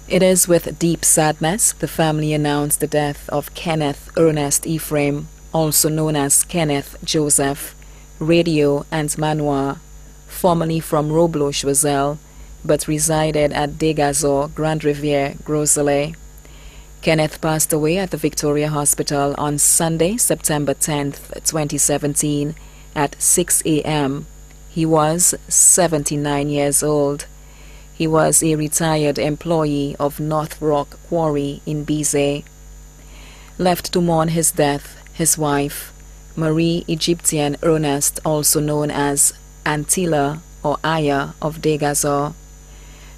It is with deep sadness the family announced the death of Kenneth Ernest Ephraim, also known as Kenneth Joseph, Radio and Manoir, formerly from Roblo-Choiseul, but resided at Degazor, Grand Riviere, Groseilliers. Kenneth passed away at the Victoria Hospital on Sunday, September 10, 2017, at 6 a.m. He was 79 years old. He was a retired employee of North Rock Quarry in Bizet. Left to mourn his death, his wife, Marie Egyptian Ernest, also known as Antilla or Aya of Degazor.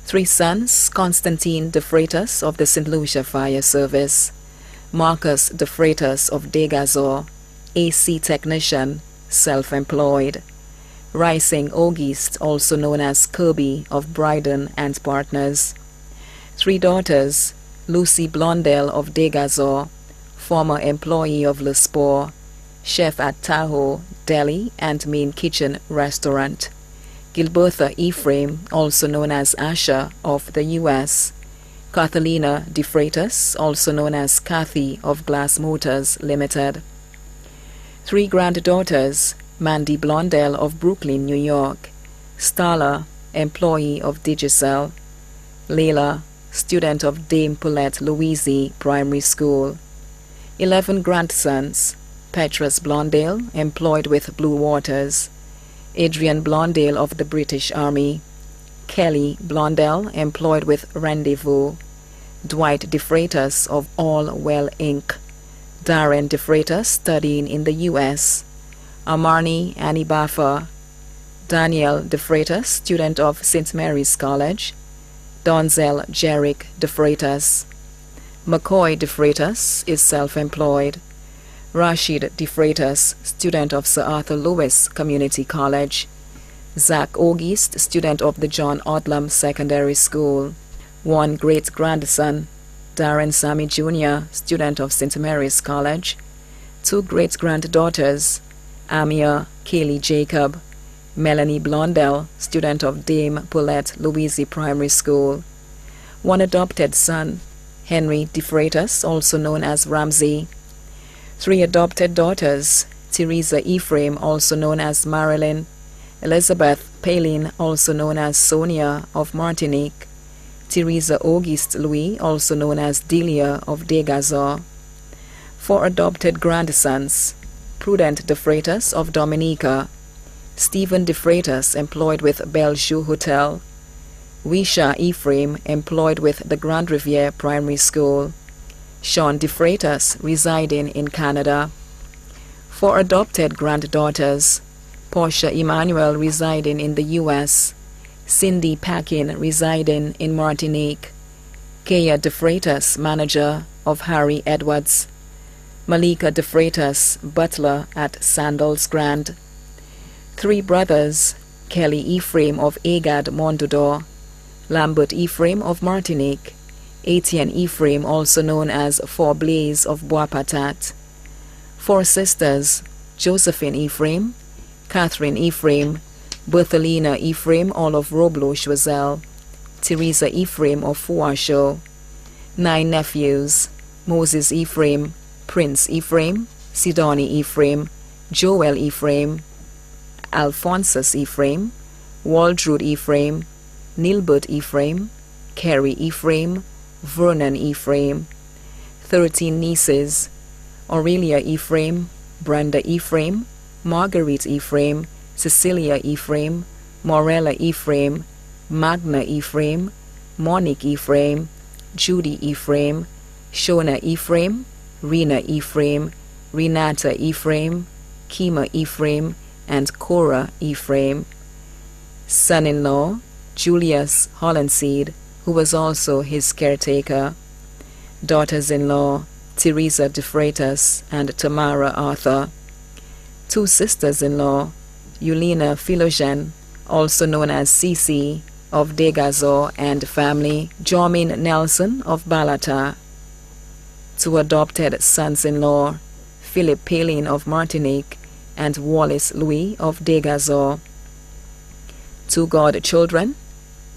3 sons, Constantine de Freitas of the St. Lucia Fire Service, Marcus de Freitas of Degazor, AC technician, self-employed. Rising Auguste, also known as Kirby of Bryden and Partners. 3 daughters, Lucy Blondell of Degazor, former employee of Le Sport, chef at Tahoe, Deli and Main Kitchen Restaurant. Gilbertha Ephraim, also known as Asha of the U.S. Catalina de Freitas, also known as Kathy of Glass Motors Limited. 3 granddaughters, Mandy Blondell of Brooklyn, New York, Starla, employee of Digicel, Layla, student of Dame Paulette Louise Primary School. 11 grandsons, Petrus Blondale, employed with Blue Waters, Adrian Blondale of the British Army, Kelly Blondell, employed with Rendezvous, Dwight de Freitas of All Well Inc., Darren de Freitas, studying in the U.S., Amarni Anibafa, Daniel de Freitas, student of St. Mary's College, Donzel Jerick de Freitas. McCoy de Freitas is self-employed. Rashid de Freitas, student of Sir Arthur Lewis Community College. Zach Auguste, student of the John Odlum Secondary School. 1 great-grandson, Darren Sammy Jr., student of St. Mary's College. 2 great-granddaughters, Amia Kaylee Jacob, Melanie Blondell, student of Dame Paulette Louise Primary School. 1 adopted son, Henry de Freitas, also known as Ramsey. 3 adopted daughters, Teresa Ephraim, also known as Marilyn, Elizabeth Palin, also known as Sonia of Martinique, Teresa Auguste Louis, also known as Delia of Degazor. 4 adopted grandsons, Prudent de Freitas of Dominica, Stephen de Freitas, employed with Bellevue Hotel, Wisha Ephraim, employed with the Grand Riviere Primary School, Sean de Freitas, residing in Canada. 4 adopted granddaughters, Portia Emmanuel, residing in the U.S., Cindy Packin, residing in Martinique, Kaya de Freitas, manager of Harry Edwards, Malika de Freitas, butler at Sandals Grand. 3 brothers, Kelly Ephraim of Agad Mondador, Lambert Ephraim of Martinique, Etienne Ephraim, also known as Four Blaze of Bois Patat. 4 sisters, Josephine Ephraim, Catherine Ephraim, Berthelina Ephraim, all of Roblo-Choiseul, Teresa Ephraim of Fouacho. 9 nephews, Moses Ephraim, Prince Ephraim, Sidoni Ephraim, Joel Ephraim, Alphonsus Ephraim, Waldrud Ephraim, Nilbert Ephraim, Kerry Ephraim, Vernon Ephraim. 13 nieces, Aurelia Ephraim, Brenda Ephraim, Marguerite Ephraim, Cecilia Ephraim, Morella Ephraim, Magna Ephraim, Monique Ephraim, Judy Ephraim, Shona Ephraim, Rena Ephraim, Renata Ephraim, Kima Ephraim, and Cora Ephraim. Son-in-law, Julius Hollandseed, who was also his caretaker. Daughters-in-law, Teresa de Freitas and Tamara Arthur. 2 sisters-in-law, Eulina Philogen, also known as Cece, of Degazor and family, Jormin Nelson of Balata. 2 adopted sons-in-law, Philip Palin of Martinique and Wallace Louis of Degazor. 2 godchildren,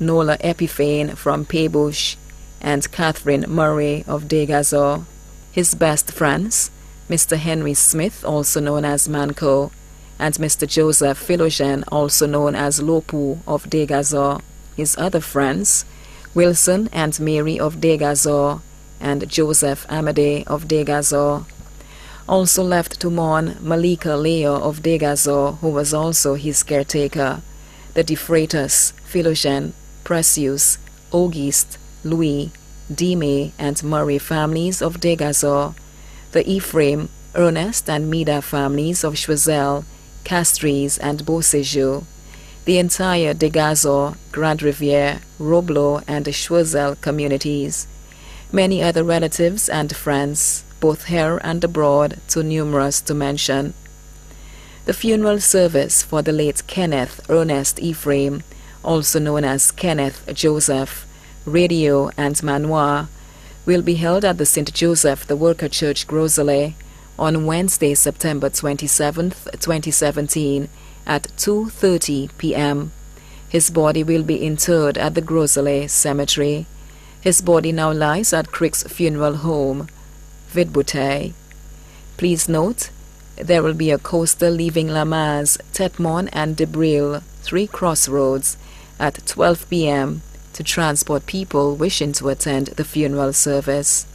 Nola Epiphane from Pebush and Catherine Murray of Degazor. His best friends, Mr. Henry Smith, also known as Manco, and Mr. Joseph Philogen, also known as Lopu of Degazor. His other friends, Wilson and Mary of Degazor, and Joseph Amadei of Degazor. Also left to mourn Malika Leo of Degazor, who was also his caretaker, the De Freitas, Philogen, Precious, Auguste, Louis, Dime, and Murray families of Degazor, the Ephraim, Ernest, and Mida families of Choiseul, Castries, and Beauséjour, the entire Degazor, Grand Riviere, Roblo, and Choiseul communities, many other relatives and friends, both here and abroad, too numerous to mention. The funeral service for the late Kenneth Ernest Ephraim, also known as Kenneth Joseph, Radio and Manoir, will be held at the St. Joseph the Worker Church, Grosley, on Wednesday, September 27th, 2017, at 2:30 p.m. His body will be interred at the Grosley Cemetery. His body now lies at Crick's Funeral Home, Vidbouteille. Please note, there will be a coaster leaving Lamaze, Tetmon, and Debril, 3 crossroads, at 12 p.m. to transport people wishing to attend the funeral service.